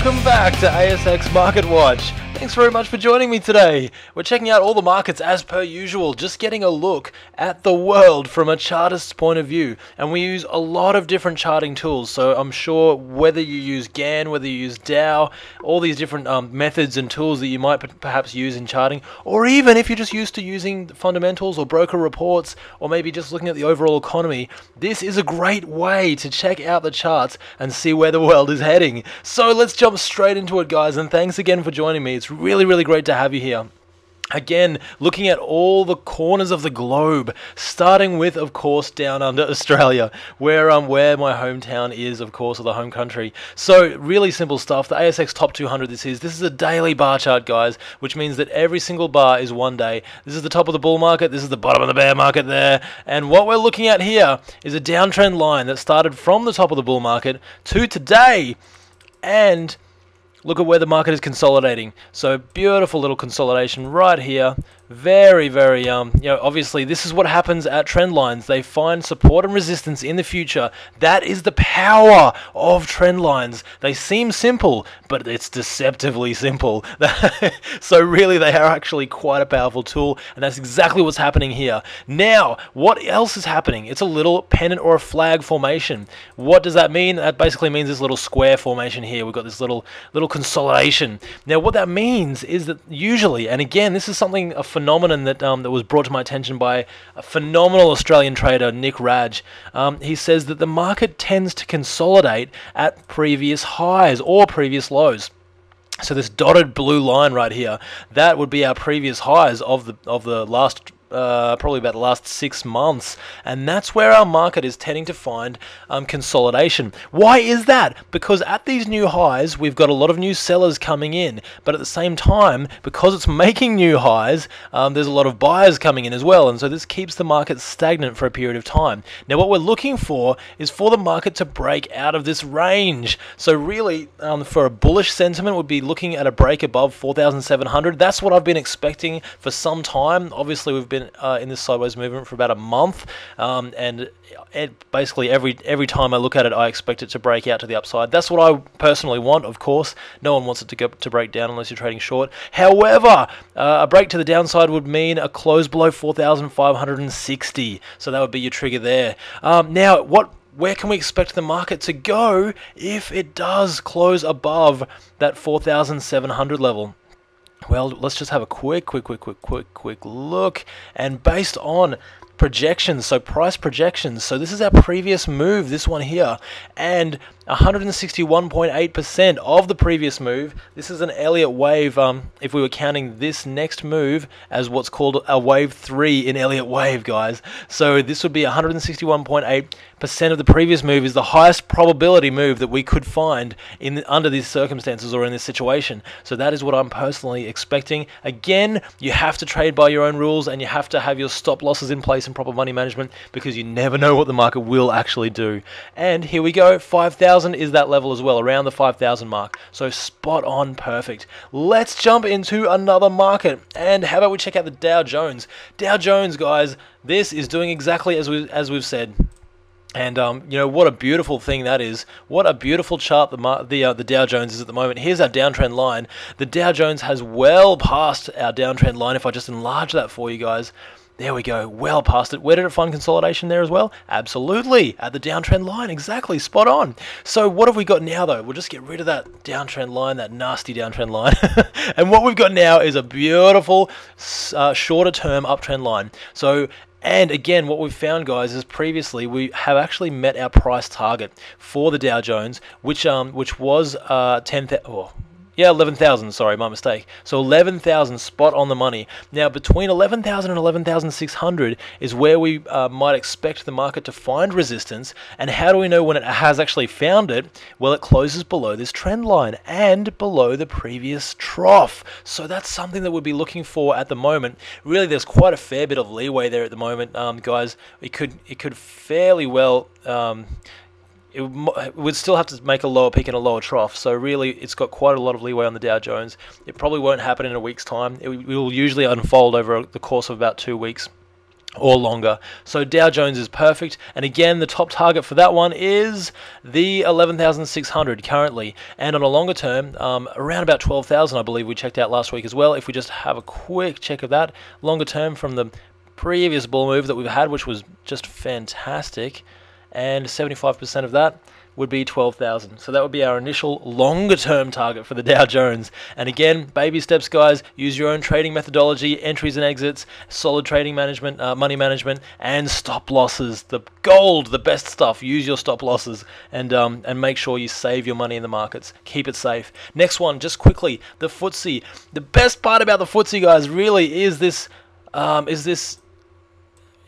Welcome back to ASX Market Watch. Thanks very much for joining me today. We're checking out all the markets as per usual, just getting a look at the world from a Chartist point of view. And we use a lot of different charting tools, so I'm sure whether you use Gann, whether you use Dow, all these different methods and tools that you might perhaps use in charting, or even if you're just used to using fundamentals or broker reports, or maybe just looking at the overall economy, this is a great way to check out the charts and see where the world is heading. So let's jump straight into it, guys, and thanks again for joining me. It's really great to have you here. Again, looking at all the corners of the globe, starting with, of course, down under Australia, where my hometown is, of course, or the home country. So, really simple stuff. The ASX Top 200 this is a daily bar chart, guys, which means that every single bar is one day. This is the top of the bull market, this is the bottom of the bear market there, and what we're looking at here is a downtrend line that started from the top of the bull market to today, and look at where the market is consolidating. So beautiful little consolidation right here. Very, obviously this is what happens at trend lines. They find support and resistance in the future. That is the power of trend lines. They seem simple, but it's deceptively simple. So really they are actually quite a powerful tool, and that's exactly what's happening here. Now, what else is happening? It's a little pennant or a flag formation. What does that mean? That basically means this little square formation here. We've got this little consolidation. Now what that means is that usually, and again this is something, a phenomenon that was brought to my attention by a phenomenal Australian trader, Nick Raj. He says that the market tends to consolidate at previous highs or previous lows. So this dotted blue line right here, that would be our previous highs of the last probably about the last 6 months, and that's where our market is tending to find consolidation. Why is that? Because at these new highs we've got a lot of new sellers coming in, but at the same time, because it's making new highs, there's a lot of buyers coming in as well, and so this keeps the market stagnant for a period of time. Now what we're looking for is for the market to break out of this range. So really, for a bullish sentiment, would be looking at a break above 4,700. That's what I've been expecting for some time. Obviously we've been in this sideways movement for about a month, and basically every time I look at it, I expect it to break out to the upside. That's what I personally want, of course. No one wants it to break down unless you're trading short. However, a break to the downside would mean a close below 4,560, so that would be your trigger there. Now, where can we expect the market to go if it does close above that 4,700 level? Well, let's just have a quick look, and based on projections, so price projections, so this is our previous move, this one here, and 161.8% of the previous move. This is an Elliott Wave, if we were counting this next move as what's called a wave 3 in Elliott Wave, guys. So this would be 161.8% of the previous move is the highest probability move that we could find under these circumstances or in this situation. So that is what I'm personally expecting. Again, you have to trade by your own rules, and you have to have your stop losses in place and proper money management, because you never know what the market will actually do. And here we go, 5,000 is that level as well, around the 5,000 mark. So spot on, perfect. Let's jump into another market, and how about we check out the Dow Jones. Dow Jones, guys, this is doing exactly as we've said. And what a beautiful thing that is. What a beautiful chart the Dow Jones is at the moment. Here's our downtrend line. The Dow Jones has well passed our downtrend line. If I just enlarge that for you guys, there we go, well past it. Where did it find consolidation there as well? Absolutely, at the downtrend line, exactly, spot on. So what have we got now though? We'll just get rid of that downtrend line, that nasty downtrend line. And what we've got now is a beautiful shorter term uptrend line. So, and again, what we've found, guys, is previously we have actually met our price target for the Dow Jones, which was 11,000, sorry, my mistake. So 11,000, spot on the money. Now, between 11,000 and 11,600 is where we might expect the market to find resistance. And how do we know when it has actually found it? Well, it closes below this trend line and below the previous trough. So that's something that we'd be looking for at the moment. Really, there's quite a fair bit of leeway there at the moment, guys. It could fairly well... it would still have to make a lower peak and a lower trough. So really, it's got quite a lot of leeway on the Dow Jones. It probably won't happen in a week's time. It will usually unfold over the course of about 2 weeks. or longer. So Dow Jones is perfect, and again the top target for that one is the 11,600 currently, and on a longer term around about 12,000 I believe we checked out last week as well. If we just have a quick check of that longer term from the previous bull move that we've had, which was just fantastic, and 75% of that would be 12,000. So that would be our initial longer term target for the Dow Jones. And again, baby steps, guys. Use your own trading methodology, entries and exits, solid trading management, money management, and stop losses. The gold, the best stuff. Use your stop losses and make sure you save your money in the markets. Keep it safe. Next one, just quickly, the FTSE. The best part about the FTSE, guys, really is this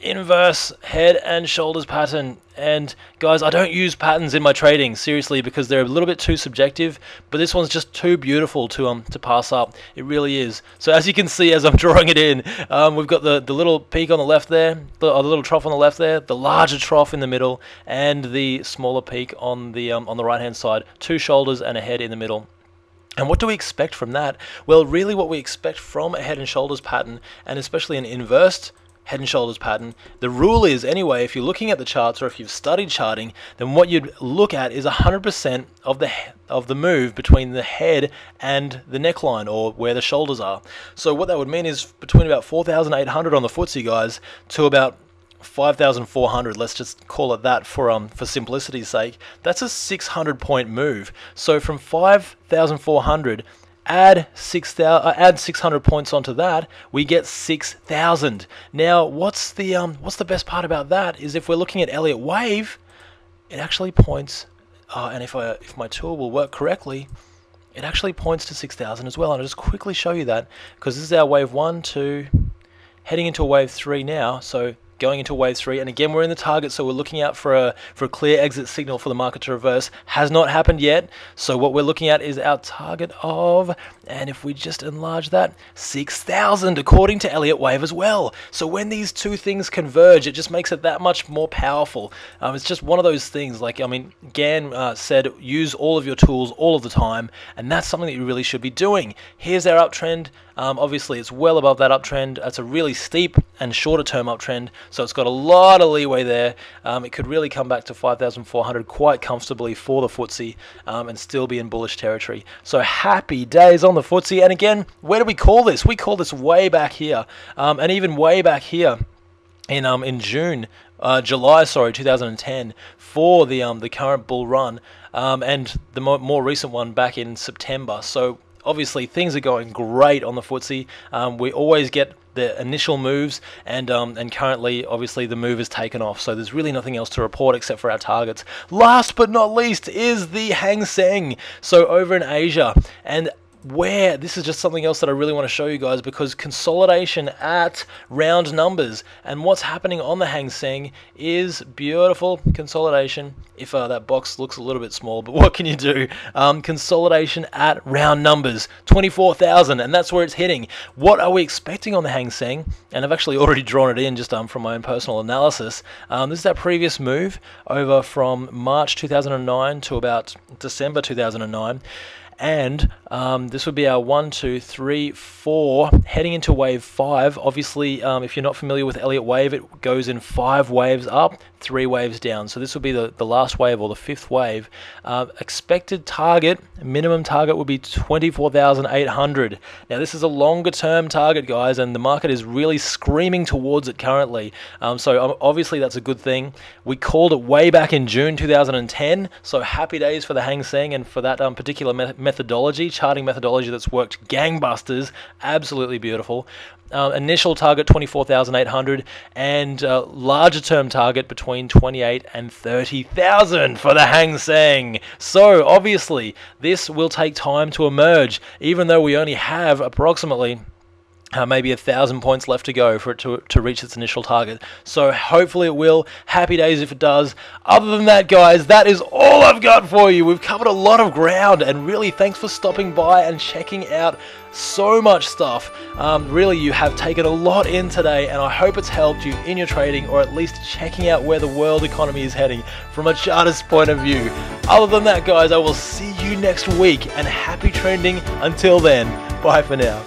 inverse head and shoulders pattern. And guys, I don't use patterns in my trading, seriously, because they're a little bit too subjective, but this one's just too beautiful to pass up. It really is. So as you can see, as I'm drawing it in, we've got the little peak on the left there, the little trough on the left there, the larger trough in the middle, and the smaller peak on the right hand side. Two shoulders and a head in the middle. And what do we expect from that? Well, really what we expect from a head and shoulders pattern, and especially an inversed head and shoulders pattern, the rule is anyway, if you're looking at the charts or if you've studied charting, then what you'd look at is 100% of the move between the head and the neckline, or where the shoulders are. So what that would mean is between about 4,800 on the FTSE, guys, to about 5,400, let's just call it that for simplicity's sake. That's a 600 point move. So from 5,400, add 600 points onto that, we get 6,000. Now, what's the best part about that is if we're looking at Elliott Wave, it actually points, and if my tool will work correctly, it actually points to 6,000 as well. And I'll just quickly show you that, because this is our wave 1, 2, heading into a wave 3 now. So going into wave 3, and again we're in the target, so we're looking out for a clear exit signal for the market to reverse. Has not happened yet, so what we're looking at is our target of, and if we just enlarge that, 6,000 according to Elliott Wave as well. So when these two things converge, it just makes it that much more powerful. It's just one of those things, like, I mean, Gann said use all of your tools all of the time, and that's something that you really should be doing. Here's our uptrend. Obviously it's well above that uptrend. That's a really steep and shorter term uptrend, so it's got a lot of leeway there. It could really come back to 5,400 quite comfortably for the FTSE and still be in bullish territory. So happy days on the FTSE. And again, where do we call this? We call this way back here, and even way back here in July 2010 for the current bull run, and the more recent one back in September. So obviously things are going great on the FTSE. We always get the initial moves, and currently obviously the move is taken off, so there's really nothing else to report except for our targets. Last but not least is the Hang Seng, so over in Asia, and where this is just something else that I really want to show you guys, because consolidation at round numbers, and what's happening on the Hang Seng is beautiful consolidation. If that box looks a little bit small, but what can you do? Consolidation at round numbers, 24,000, and that's where it's hitting. What are we expecting on the Hang Seng? And I've actually already drawn it in just from my own personal analysis. This is that previous move over from March 2009 to about December 2009. And this would be our 1, 2, 3, 4, heading into wave 5. Obviously, if you're not familiar with Elliott Wave, it goes in 5 waves up, 3 waves down. So this will be the last wave, or the 5th wave. Expected target, minimum target would be 24,800. Now this is a longer term target, guys, and the market is really screaming towards it currently. So obviously that's a good thing. We called it way back in June 2010. So happy days for the Hang Seng and for that particular methodology, charting methodology that's worked gangbusters. Absolutely beautiful. Initial target 24,800, and larger term target between 28 and 30,000 for the Hang Seng. So obviously this will take time to emerge, even though we only have approximately maybe 1,000 points left to go for it to reach its initial target. So hopefully it will. Happy days if it does. Other than that, guys, that is all I've got for you. We've covered a lot of ground, and really thanks for stopping by and checking out so much stuff. Really, you have taken a lot in today, and I hope it's helped you in your trading, or at least checking out where the world economy is heading from a Chartist point of view. Other than that, guys, I will see you next week, and happy trending until then. Bye for now.